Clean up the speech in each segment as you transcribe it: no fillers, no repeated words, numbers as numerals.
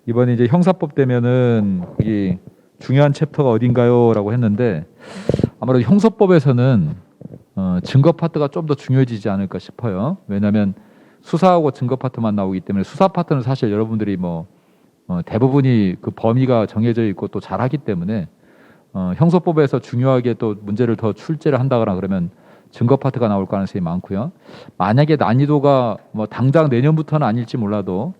이번에 이제 형사법 되면은 이 중요한 챕터가 어딘가요라고 했는데 아무래도 형사법에서는 증거 파트가 좀 더 중요해지지 않을까 싶어요. 왜냐하면 수사하고 증거 파트만 나오기 때문에 수사 파트는 사실 여러분들이 대부분이 그 범위가 정해져 있고 또 잘하기 때문에 형사법에서 중요하게 또 문제를 더 출제를 한다거나 그러면 증거 파트가 나올 가능성이 많고요. 만약에 난이도가 당장 내년부터는 아닐지 몰라도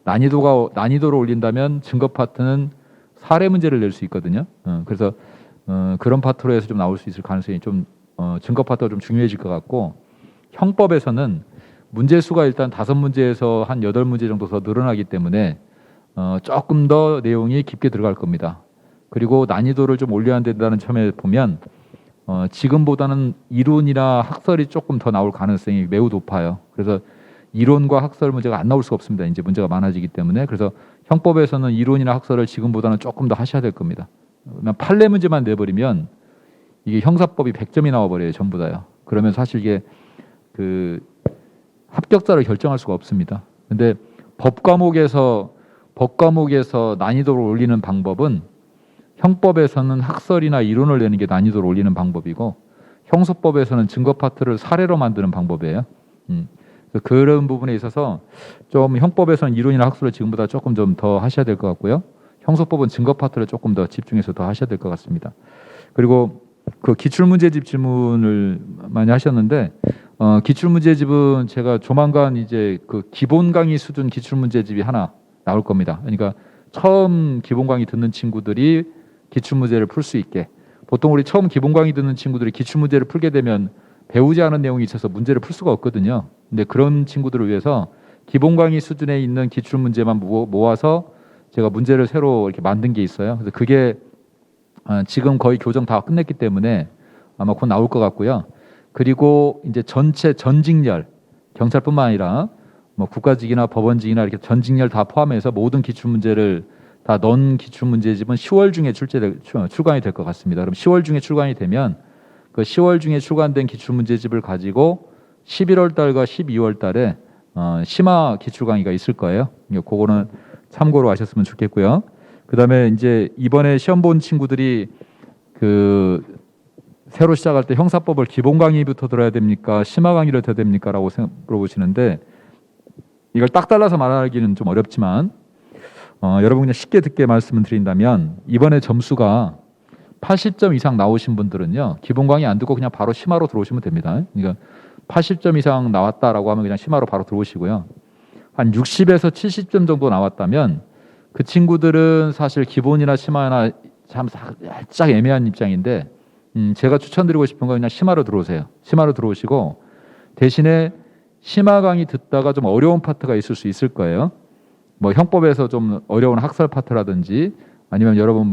난이도를 올린다면 증거 파트는 사례 문제를 낼 수 있거든요. 그래서 그런 파트로 해서 좀 나올 수 있을 가능성이 좀 증거 파트가 좀 중요해질 것 같고 형법에서는 문제 수가 일단 5문제에서 한 8문제 정도 더 늘어나기 때문에 조금 더 내용이 깊게 들어갈 겁니다. 그리고 난이도를 좀 올려야 된다는 점에 보면 지금보다는 이론이나 학설이 조금 더 나올 가능성이 매우 높아요. 그래서 이론과 학설 문제가 안 나올 수가 없습니다. 이제 문제가 많아지기 때문에. 그래서 형법에서는 이론이나 학설을 지금보다는 조금 더 하셔야 될 겁니다. 판례 문제만 내버리면 이게 형사법이 100점이 나와버려요. 전부 다요. 그러면 사실 이게 그 합격자를 결정할 수가 없습니다. 근데 법 과목에서 난이도를 올리는 방법은 형법에서는 학설이나 이론을 내는 게 난이도를 올리는 방법이고 형사법에서는 증거 파트를 사례로 만드는 방법이에요. 그런 부분에 있어서 좀 형법에서는 이론이나 학설을 지금보다 조금 좀 더 하셔야 될 것 같고요. 형사법은 증거 파트를 조금 더 집중해서 더 하셔야 될 것 같습니다. 그리고 그 기출문제집 질문을 많이 하셨는데 기출문제집은 제가 조만간 이제 그 기본 강의 수준 기출문제집이 하나 나올 겁니다. 그러니까 처음 기본 강의 듣는 친구들이 기출문제를 풀 수 있게 보통 우리 처음 기본 강의 듣는 친구들이 기출문제를 풀게 되면 배우지 않은 내용이 있어서 문제를 풀 수가 없거든요. 근데 그런 친구들을 위해서 기본 강의 수준에 있는 기출문제만 모아서 제가 문제를 새로 이렇게 만든 게 있어요. 그래서 그게 지금 거의 교정 다 끝냈기 때문에 아마 곧 나올 것 같고요. 그리고 이제 전체 전직렬 경찰뿐만 아니라 국가직이나 법원직이나 이렇게 전직렬 다 포함해서 모든 기출문제를 다 넣은 기출문제집은 10월 중에 출간이 될 것 같습니다. 그럼 10월 중에 출간이 되면 그 10월 중에 출간된 기출문제집을 가지고 11월 달과 12월 달에 심화 기출 강의가 있을 거예요. 그거는 참고로 하셨으면 좋겠고요. 그다음에 이제 이번에 시험 본 친구들이 그 새로 시작할 때 형사법을 기본 강의부터 들어야 됩니까? 심화 강의를 들어야 됩니까?라고 물어보시는데 이걸 딱 잘라서 말하기는 좀 어렵지만 여러분 그냥 쉽게 듣게 말씀을 드린다면 이번에 점수가 80점 이상 나오신 분들은요 기본 강의 안 듣고 그냥 바로 심화로 들어오시면 됩니다. 그러니까 80점 이상 나왔다라고 하면 그냥 심화로 바로 들어오시고요. 한 60에서 70점 정도 나왔다면 그 친구들은 사실 기본이나 심화나 참 살짝 애매한 입장인데 제가 추천드리고 싶은 건 그냥 심화로 들어오세요. 심화로 들어오시고 대신에 심화 강의 듣다가 좀 어려운 파트가 있을 수 있을 거예요. 형법에서 좀 어려운 학설 파트라든지 아니면 여러분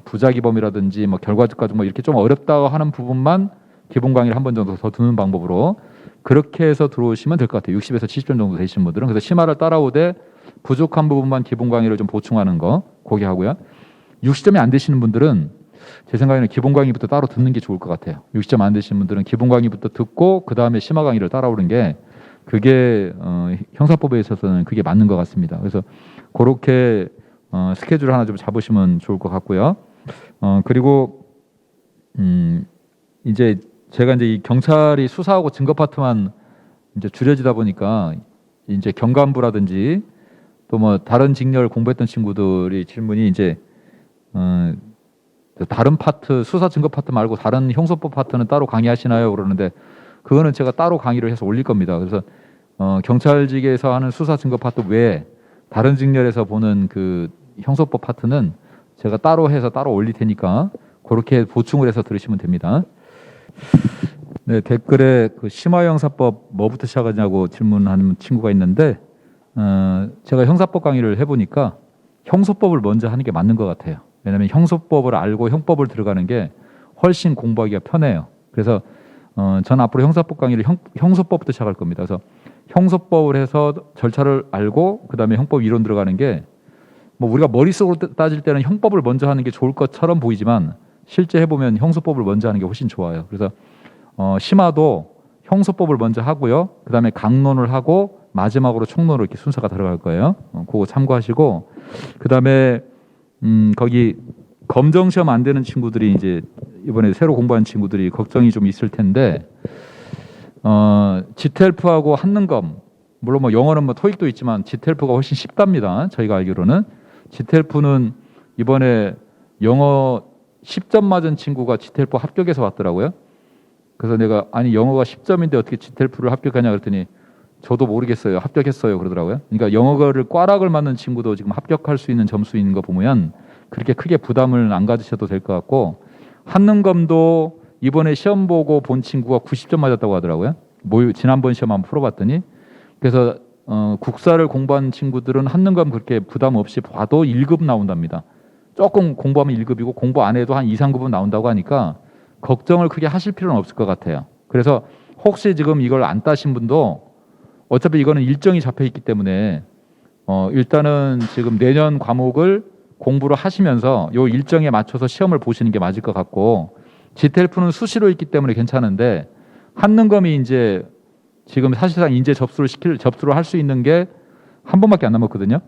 부작위범이라든지 결과적 가중 이렇게 좀 어렵다고 하는 부분만 기본 강의를 한 번 정도 더 듣는 방법으로 그렇게 해서 들어오시면 될 것 같아요. 60에서 70점 정도 되시는 분들은. 그래서 심화를 따라오되 부족한 부분만 기본 강의를 좀 보충하는 거 그게 하고요. 60점이 안 되시는 분들은 제 생각에는 기본 강의부터 따로 듣는 게 좋을 것 같아요. 60점 안 되시는 분들은 기본 강의부터 듣고 그 다음에 심화 강의를 따라오는 게 그게 형사법에 있어서는 그게 맞는 것 같습니다. 그래서 그렇게 스케줄 하나 좀 잡으시면 좋을 것 같고요. 그리고 이제 제가 이제 이 경찰이 수사하고 증거 파트만 이제 줄여지다 보니까 이제 경감부라든지 또 다른 직렬 공부했던 친구들이 질문이 이제 다른 파트 수사 증거 파트 말고 다른 형사법 파트는 따로 강의하시나요? 그러는데 그거는 제가 따로 강의를 해서 올릴 겁니다. 그래서 경찰직에서 하는 수사 증거 파트 외에 다른 직렬에서 보는 그 형사법 파트는 제가 따로 해서 따로 올릴 테니까 그렇게 보충을 해서 들으시면 됩니다. 네, 댓글에 그 심화형사법 뭐부터 시작하냐고 질문하는 친구가 있는데 제가 형사법 강의를 해보니까 형소법을 먼저 하는 게 맞는 것 같아요. 왜냐하면 형소법을 알고 형법을 들어가는 게 훨씬 공부하기가 편해요. 그래서 저는 앞으로 형사법 강의를 형소법부터 시작할 겁니다. 그래서 형소법을 해서 절차를 알고 그다음에 형법 이론 들어가는 게 우리가 머릿속으로 따질 때는 형법을 먼저 하는 게 좋을 것처럼 보이지만 실제 해보면 형소법을 먼저 하는 게 훨씬 좋아요. 그래서 심화도 형소법을 먼저 하고요. 그다음에 강론을 하고 마지막으로 총론으로 이렇게 순서가 들어갈 거예요. 그거 참고하시고 그다음에 거기 검정 시험 안 되는 친구들이 이제 이번에 새로 공부한 친구들이 걱정이 좀 있을 텐데 지텔프하고 한능검 물론 뭐 영어는 뭐 토익도 있지만 지텔프가 훨씬 쉽답니다. 저희가 알기로는 지텔프는 이번에 영어 10점 맞은 친구가 지텔프 합격해서 왔더라고요. 그래서 내가 아니 영어가 10점인데 어떻게 지텔프를 합격하냐 그랬더니 저도 모르겠어요. 합격했어요 그러더라고요. 그러니까 영어를 꽈락을 맞는 친구도 지금 합격할 수 있는 점수인 거 보면 그렇게 크게 부담을 안 가지셔도 될 것 같고 한능검도 이번에 시험 보고 본 친구가 90점 맞았다고 하더라고요. 지난번 시험 한번 풀어봤더니 그래서 국사를 공부한 친구들은 한능검 그렇게 부담 없이 봐도 1급 나온답니다. 조금 공부하면 1급이고 공부 안 해도 한 2, 3급은 나온다고 하니까 걱정을 크게 하실 필요는 없을 것 같아요. 그래서 혹시 지금 이걸 안 따신 분도 어차피 이거는 일정이 잡혀 있기 때문에 일단은 지금 내년 과목을 공부를 하시면서 요 일정에 맞춰서 시험을 보시는 게 맞을 것 같고 지텔프는 수시로 있기 때문에 괜찮은데 한능검이 이제 지금 사실상 인재 접수를 할 수 있는 게 한 번밖에 안 남았거든요.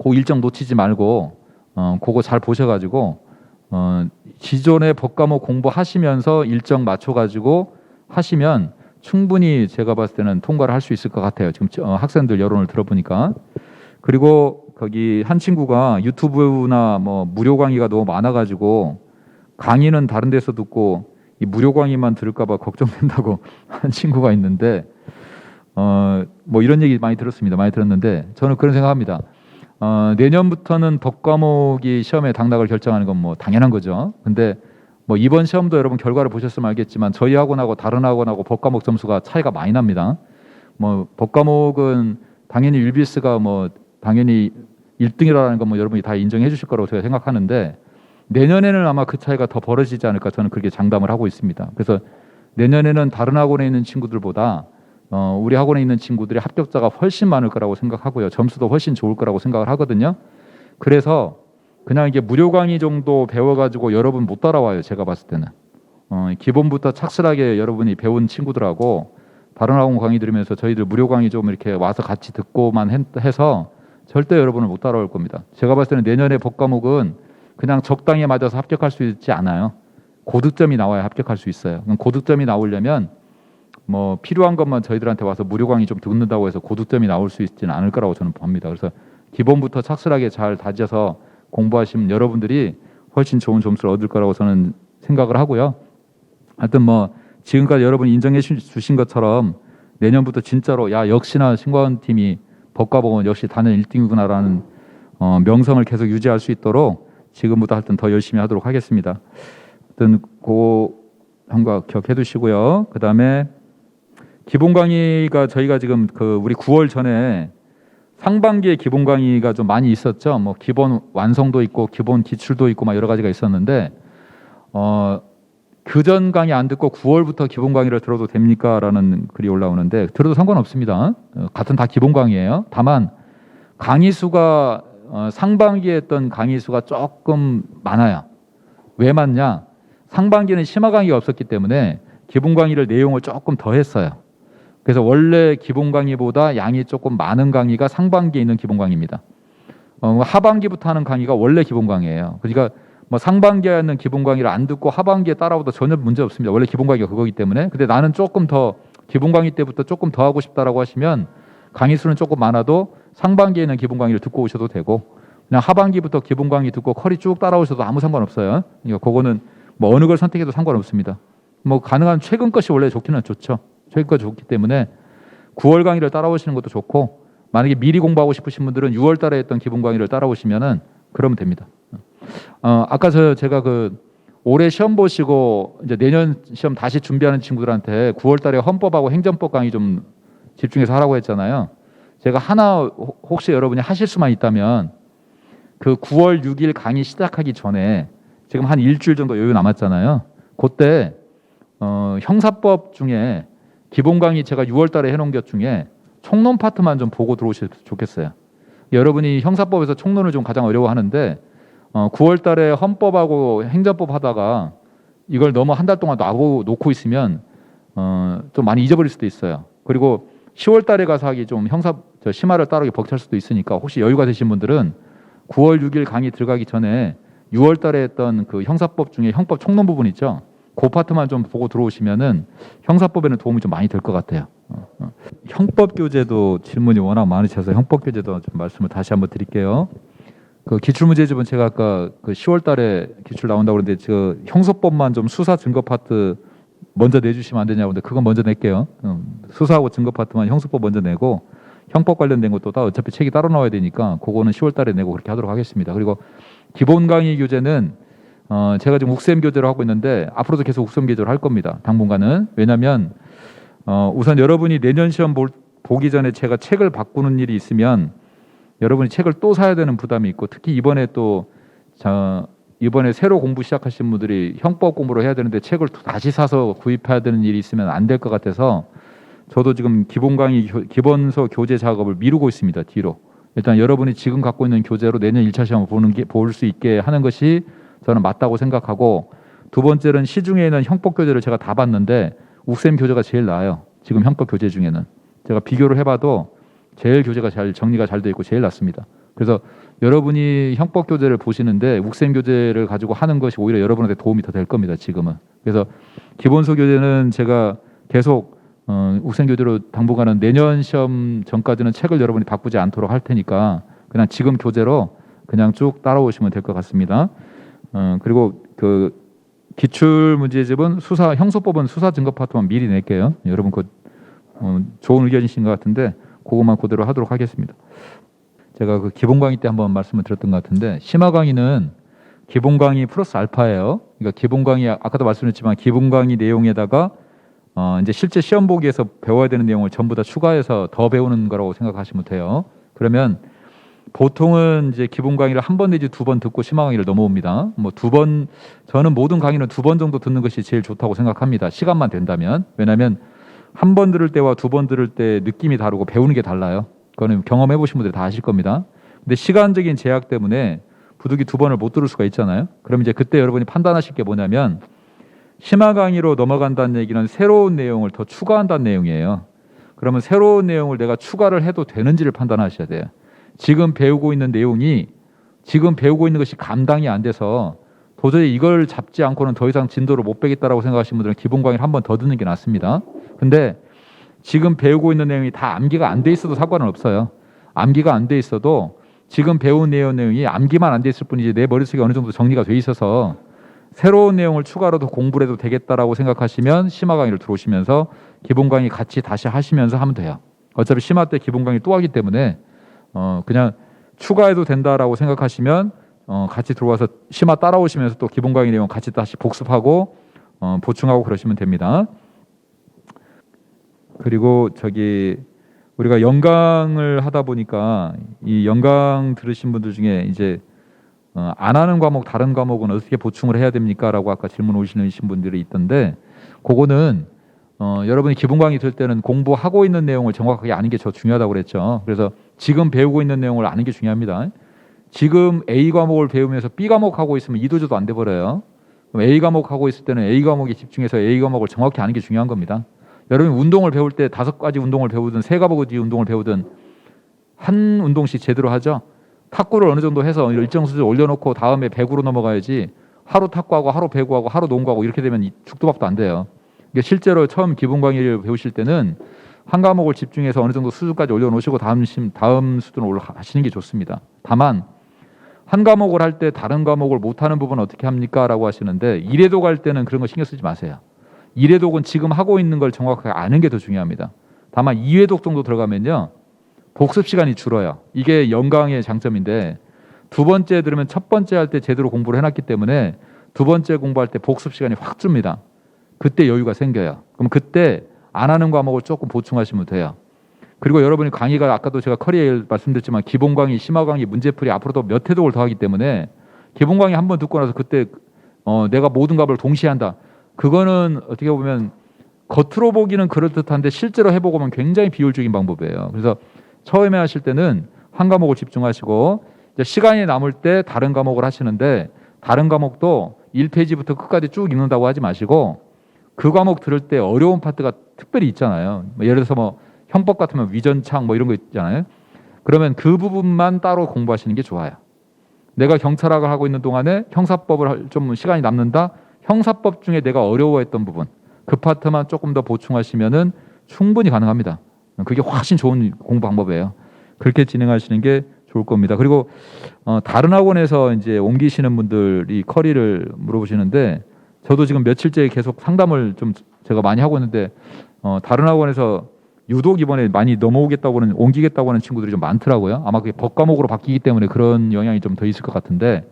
그 일정 놓치지 말고 그거 잘 보셔가지고 기존의 법과목 공부하시면서 일정 맞춰가지고 하시면 충분히 제가 봤을 때는 통과를 할 수 있을 것 같아요. 지금 학생들 여론을 들어보니까. 그리고 거기 한 친구가 유튜브나 뭐 무료 강의가 너무 많아가지고 강의는 다른 데서 듣고 이 무료 강의만 들을까봐 걱정된다고 한 친구가 있는데 뭐 이런 얘기 많이 들었습니다. 많이 들었는데 저는 그런 생각합니다. 내년부터는 법과목이 시험의 당락을 결정하는 건 뭐 당연한 거죠. 근데 뭐 이번 시험도 여러분 결과를 보셨으면 알겠지만 저희 학원하고 다른 학원하고 법과목 점수가 차이가 많이 납니다. 뭐 법과목은 당연히 율비스가 뭐 당연히 1등이라는 건 뭐 여러분이 다 인정해 주실 거라고 제가 생각하는데 내년에는 아마 그 차이가 더 벌어지지 않을까 저는 그렇게 장담을 하고 있습니다. 그래서 내년에는 다른 학원에 있는 친구들보다 우리 학원에 있는 친구들의 합격자가 훨씬 많을 거라고 생각하고요. 점수도 훨씬 좋을 거라고 생각을 하거든요. 그래서 그냥 이게 무료 강의 정도 배워가지고 여러분 못 따라와요. 제가 봤을 때는. 기본부터 착실하게 여러분이 배운 친구들하고 다른 학원 강의 들으면서 저희들 무료 강의 좀 이렇게 와서 같이 듣고만 해서 절대 여러분을 못 따라올 겁니다. 제가 봤을 때는 내년에 법과목은 그냥 적당히 맞아서 합격할 수 있지 않아요. 고득점이 나와야 합격할 수 있어요. 고득점이 나오려면 뭐 필요한 것만 저희들한테 와서 무료 강의 좀 듣는다고 해서 고득점이 나올 수 있지는 않을 거라고 저는 봅니다. 그래서 기본부터 착실하게 잘 다져서 공부하시면 여러분들이 훨씬 좋은 점수를 얻을 거라고 저는 생각을 하고요. 하여튼 뭐 지금까지 여러분이 인정해 주신 것처럼 내년부터 진짜로 야 역시나 신과원 팀이 법과목은 역시 단연 1등이구나라는 명성을 계속 유지할 수 있도록 지금부터 하여튼 더 열심히 하도록 하겠습니다. 하여튼 그 한번 기억해 두시고요. 그다음에 기본 강의가 저희가 지금 우리 9월 전에 상반기에 기본 강의가 좀 많이 있었죠. 뭐 기본 완성도 있고 기본 기출도 있고 막 여러 가지가 있었는데 그전 강의 안 듣고 9월부터 기본 강의를 들어도 됩니까? 라는 글이 올라오는데 들어도 상관없습니다. 같은 다 기본 강의예요. 다만 강의 수가 상반기에 했던 강의 수가 조금 많아요. 왜 많냐? 상반기는 심화 강의가 없었기 때문에 기본 강의를 내용을 조금 더 했어요. 그래서 원래 기본 강의보다 양이 조금 많은 강의가 상반기에 있는 기본 강의입니다. 하반기부터 하는 강의가 원래 기본 강의예요. 그러니까 뭐 상반기에 있는 기본 강의를 안 듣고 하반기에 따라오도 전혀 문제 없습니다. 원래 기본 강의가 그거기 때문에. 근데 나는 조금 더 기본 강의 때부터 조금 더 하고 싶다라고 하시면 강의 수는 조금 많아도 상반기에 있는 기본 강의를 듣고 오셔도 되고 그냥 하반기부터 기본 강의 듣고 커리 쭉 따라오셔도 아무 상관없어요. 그러니까 그거는 뭐 어느 걸 선택해도 상관없습니다. 뭐 가능한 최근 것이 원래 좋기는 좋죠. 최근 것이 좋기 때문에 9월 강의를 따라오시는 것도 좋고 만약에 미리 공부하고 싶으신 분들은 6월 달에 했던 기본 강의를 따라오시면은 그러면 됩니다. 아까 제가 올해 시험 보시고 이제 내년 시험 다시 준비하는 친구들한테 9월 달에 헌법하고 행정법 강의 좀 집중해서 하라고 했잖아요. 제가 하나 혹시 여러분이 하실 수만 있다면 그 9월 6일 강의 시작하기 전에 지금 한 일주일 정도 여유 남았잖아요. 그때 형사법 중에 기본 강의 제가 6월 달에 해놓은 것 중에 총론 파트만 좀 보고 들어오시면 좋겠어요. 여러분이 형사법에서 총론을 좀 가장 어려워하는데 9월 달에 헌법하고 행정법 하다가 이걸 너무 한 달 동안 놓고 있으면 좀 많이 잊어버릴 수도 있어요. 그리고 10월 달에 가서 하기 좀 심화를 따르기 벅찰 수도 있으니까 혹시 여유가 되신 분들은 9월 6일 강의 들어가기 전에 6월 달에 했던 그 형사법 중에 형법 총론 부분 있죠. 그 파트만 좀 보고 들어오시면은 형사법에는 도움이 좀 많이 될 것 같아요. 형법 교재도 질문이 워낙 많으셔서 형법 교재도 좀 말씀을 다시 한번 드릴게요. 그 기출문제집은 제가 아까 그 10월 달에 기출 나온다고 그랬는데 저 형사법만 좀 수사 증거 파트 먼저 내주시면 안 되냐고. 근데 그건 먼저 낼게요. 수사하고 증거 파트만 형사법 먼저 내고 형법 관련된 것도 다 어차피 책이 따로 나와야 되니까 그거는 10월 달에 내고 그렇게 하도록 하겠습니다. 그리고 기본 강의 교재는 제가 지금 욱셈 교재로 하고 있는데 앞으로도 계속 욱셈 교재로 할 겁니다. 당분간은. 왜냐하면 우선 여러분이 내년 시험 보기 전에 제가 책을 바꾸는 일이 있으면 여러분이 책을 또 사야 되는 부담이 있고 특히 이번에 이번에 새로 공부 시작하신 분들이 형법 공부를 해야 되는데 책을 또 다시 사서 구입해야 되는 일이 있으면 안 될 것 같아서 저도 지금 기본 강의 기본서 교재 작업을 미루고 있습니다. 뒤로. 일단 여러분이 지금 갖고 있는 교재로 내년 1차 시험을 볼 수 있게 하는 것이 저는 맞다고 생각하고 두 번째는 시중에 있는 형법 교재를 제가 다 봤는데 욱셈 교재가 제일 나아요. 지금 형법 교재 중에는. 제가 비교를 해봐도 제일 교재가 잘 정리가 잘 돼 있고 제일 낫습니다. 그래서 여러분이 형법 교재를 보시는데 욱셈 교재를 가지고 하는 것이 오히려 여러분한테 도움이 더 될 겁니다. 지금은. 그래서 기본서 교재는 제가 계속 욱셈 교재로 당분간은 내년 시험 전까지는 책을 여러분이 바꾸지 않도록 할 테니까 그냥 지금 교재로 그냥 쭉 따라오시면 될 것 같습니다. 그리고 그 기출 문제집은 형소법은 수사 증거 파트만 미리 낼게요. 여러분 그 좋은 의견이신 것 같은데 그것만 그대로 하도록 하겠습니다. 제가 그 기본 강의 때 한번 말씀을 드렸던 것 같은데 심화 강의는 기본 강의 플러스 알파예요. 그러니까 기본 강의 아까도 말씀드렸지만 기본 강의 내용에다가 이제 실제 시험 보기에서 배워야 되는 내용을 전부 다 추가해서 더 배우는 거라고 생각하시면 돼요. 그러면 보통은 이제 기본 강의를 한 번 내지 두 번 듣고 심화 강의를 넘어옵니다. 뭐 두 번, 저는 모든 강의는 두 번 정도 듣는 것이 제일 좋다고 생각합니다. 시간만 된다면. 왜냐하면 한 번 들을 때와 두 번 들을 때 느낌이 다르고 배우는 게 달라요. 그거는 경험해 보신 분들이 다 아실 겁니다. 근데 시간적인 제약 때문에 부득이 두 번을 못 들을 수가 있잖아요. 그럼 이제 그때 여러분이 판단하실 게 뭐냐면 심화 강의로 넘어간다는 얘기는 새로운 내용을 더 추가한다는 내용이에요. 그러면 새로운 내용을 내가 추가를 해도 되는지를 판단하셔야 돼요. 지금 배우고 있는 내용이 지금 배우고 있는 것이 감당이 안 돼서 도저히 이걸 잡지 않고는 더 이상 진도를 못 빼겠다라고 생각하시는 분들은 기본 강의를 한 번 더 듣는 게 낫습니다. 근데 지금 배우고 있는 내용이 다 암기가 안 돼 있어도 상관은 없어요. 암기가 안 돼 있어도 지금 배운 내용이 암기만 안 돼 있을 뿐이지 내 머릿속에 어느 정도 정리가 돼 있어서 새로운 내용을 추가로 더 공부를 해도 되겠다라고 생각하시면 심화 강의를 들어오시면서 기본 강의 같이 다시 하시면서 하면 돼요. 어차피 심화 때 기본 강의 또 하기 때문에 그냥 추가해도 된다라고 생각하시면 같이 들어와서 심화 따라오시면서 또 기본 강의 내용 같이 다시 복습하고 보충하고 그러시면 됩니다. 그리고 우리가 연강을 하다 보니까 이 연강 들으신 분들 중에 이제 안 하는 과목 다른 과목은 어떻게 보충을 해야 됩니까?라고 아까 질문 오시는 분들이 있던데 그거는 여러분이 기본 강의 들 때는 공부하고 있는 내용을 정확하게 아는 게 더 중요하다고 그랬죠. 그래서 지금 배우고 있는 내용을 아는 게 중요합니다. 지금 A 과목을 배우면서 B 과목 하고 있으면 이도저도 안 돼 버려요. 그럼 A 과목 하고 있을 때는 A 과목에 집중해서 A 과목을 정확히 아는 게 중요한 겁니다. 여러분 운동을 배울 때 5가지 운동을 배우든 3가지 운동을 배우든 한 운동씩 제대로 하죠. 탁구를 어느 정도 해서 일정 수준 올려놓고 다음에 배구로 넘어가야지 하루 탁구하고 하루 배구하고 하루 농구하고 이렇게 되면 죽도 밥도 안 돼요. 그러니까 실제로 처음 기본 강의를 배우실 때는 한 과목을 집중해서 어느 정도 수준까지 올려놓으시고 다음 수준으로 하시는 게 좋습니다. 다만 한 과목을 할 때 다른 과목을 못하는 부분은 어떻게 합니까? 라고 하시는데 이래독 할 때는 그런 거 신경 쓰지 마세요. 이래독은 지금 하고 있는 걸 정확하게 아는 게 더 중요합니다. 다만 2회독 정도 들어가면요. 복습 시간이 줄어요. 이게 연강의 장점인데 두 번째 들으면 첫 번째 할 때 제대로 공부를 해놨기 때문에 두 번째 공부할 때 복습 시간이 확 줍니다. 그때 여유가 생겨요. 그럼 그때 안 하는 과목을 조금 보충하시면 돼요. 그리고 여러분이 강의가 아까도 제가 커리어에 말씀드렸지만 기본 강의, 심화 강의, 문제풀이 앞으로도 몇 회독을 더 하기 때문에 기본 강의 한 번 듣고 나서 그때 내가 모든 과목을 동시에 한다. 그거는 어떻게 보면 겉으로 보기는 그럴듯한데 실제로 해보고 보면 굉장히 비효율적인 방법이에요. 그래서 처음에 하실 때는 한 과목을 집중하시고 이제 시간이 남을 때 다른 과목을 하시는데 다른 과목도 1페이지부터 끝까지 쭉 읽는다고 하지 마시고 그 과목 들을 때 어려운 파트가 특별히 있잖아요. 예를 들어서 형법 같으면 위전창 이런 거 있잖아요. 그러면 그 부분만 따로 공부하시는 게 좋아요. 내가 경찰학을 하고 있는 동안에 형사법을 좀 시간이 남는다. 형사법 중에 내가 어려워했던 부분 그 파트만 조금 더 보충하시면은 충분히 가능합니다. 그게 훨씬 좋은 공부 방법이에요. 그렇게 진행하시는 게 좋을 겁니다. 그리고 다른 학원에서 이제 옮기시는 분들이 커리를 물어보시는데 저도 지금 며칠째 계속 상담을 좀 제가 많이 하고 있는데 다른 학원에서 유독 이번에 많이 넘어오겠다고 하는 옮기겠다고 하는 친구들이 좀 많더라고요. 아마 그게 법 과목으로 바뀌기 때문에 그런 영향이 좀 더 있을 것 같은데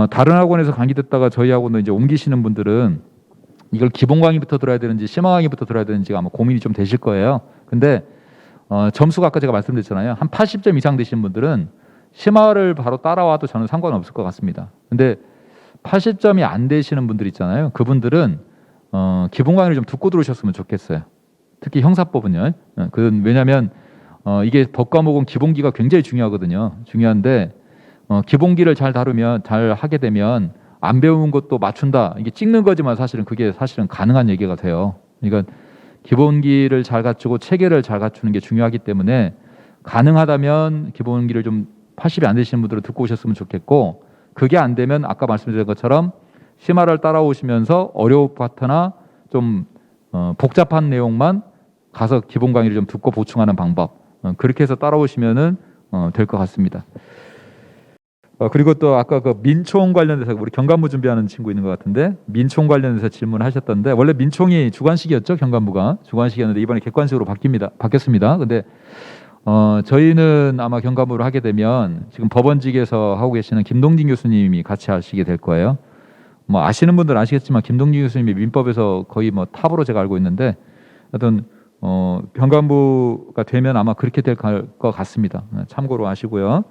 다른 학원에서 강의 듣다가 저희 학원으로 이제 옮기시는 분들은 이걸 기본 강의부터 들어야 되는지 심화 강의부터 들어야 되는지 아마 고민이 좀 되실 거예요. 근데 점수가 아까 제가 말씀드렸잖아요. 한 80점 이상 되신 분들은 심화를 바로 따라와도 저는 상관없을 것 같습니다. 근데 80점이 안 되시는 분들 있잖아요. 그분들은 기본 강의를 좀 듣고 들으셨으면 좋겠어요. 특히 형사법은요. 왜냐하면 이게 법 과목은 기본기가 굉장히 중요하거든요. 중요한데 기본기를 잘 다루면 잘 하게 되면 안 배운 것도 맞춘다. 이게 찍는 거지만 그게 사실은 가능한 얘기가 돼요. 그러니까 기본기를 잘 갖추고 체계를 잘 갖추는 게 중요하기 때문에 가능하다면 기본기를 좀 80이 안 되시는 분들은 듣고 오셨으면 좋겠고 그게 안 되면 아까 말씀드린 것처럼 심화를 따라오시면서 어려운 파트나 좀 복잡한 내용만 가서 기본 강의를 좀 듣고 보충하는 방법 그렇게 해서 따라오시면은 될 것 같습니다. 그리고 또 아까 그 민총 관련해서 우리 경관부 준비하는 친구 있는 것 같은데 민총 관련해서 질문하셨던데 원래 민총이 주관식이었죠. 경관부가 주관식이었는데 이번에 객관식으로 바뀌었습니다. 근데 저희는 아마 경관부를 하게 되면 지금 법원직에서 하고 계시는 김동진 교수님이 같이 하시게 될 거예요. 뭐 아시는 분들은 아시겠지만 김동진 교수님이 민법에서 거의 뭐 탑으로 제가 알고 있는데 하여튼 경관부가 되면 아마 그렇게 될 것 같습니다. 참고로 아시고요.